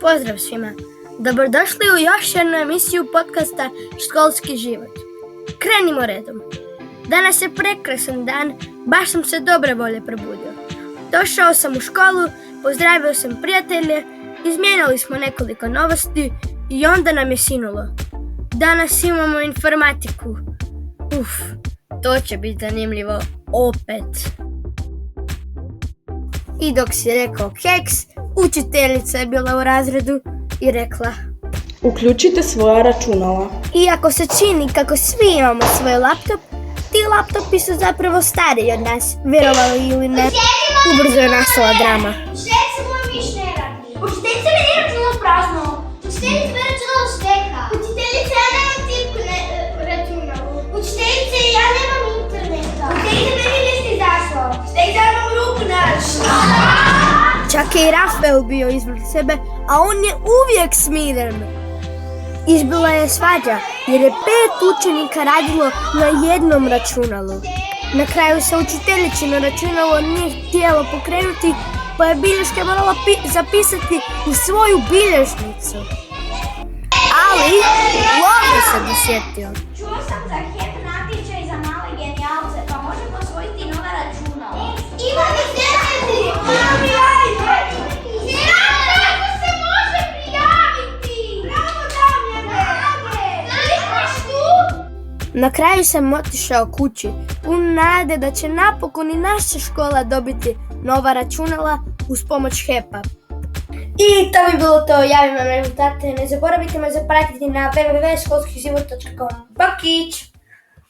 Pozdrav svima! Dobrodošli u još jednu emisiju podcasta Školski život. Krenimo redom. Danas je prekrasan dan, baš sam se dobre volje probudio. Došao sam u školu, pozdravio sam prijatelje, izmijenili smo nekoliko novosti i onda nam je sinulo. Danas imamo informatiku. To će biti zanimljivo opet. I dok si rekao keks, učiteljica je bila u razredu i rekla: uključite svoja računala. Iako se čini kako svi imamo svoj laptop, ti laptopi su zapravo stariji od nas, vjerovali ili ne. Ubrzo je nastala drama. Učiteljica moja miš ne radi. Učiteljica mi nije računalo prazno. Učiteljica mi je računalo šteka. Učiteljica, ja nemam tipku računalu. Učiteljica, ja nemam interneta. Učiteljica, meni nešto izašlo. Učiteljica, ja imam ruku na računalu. Čak je i Rafael bio izvan sebe, a on je uvijek smiren. Izbila je svađa jer je 5 učenika radilo na jednom računalu. Na kraju se učiteljičino računalo nije htjelo pokrenuti, pa je bilješke morala zapisati u svoju bilježnicu. Ali Lovro se dosjetio. Čuo sam za HEP natječaj za male genijalce, pa možemo osvojiti nova računala. Imam izgledati! Moram prijaviti! Kako se može prijaviti? Bravo, Damjane! Klikneš tu? Na kraju sam otišao kući, pun nade da će napokon i naša škola dobiti nova računala uz pomoć HEP-a. I to bi bilo to, javim vam rezultate, ne zaboravite me zapratiti na www.školskiživot.com. Bakić!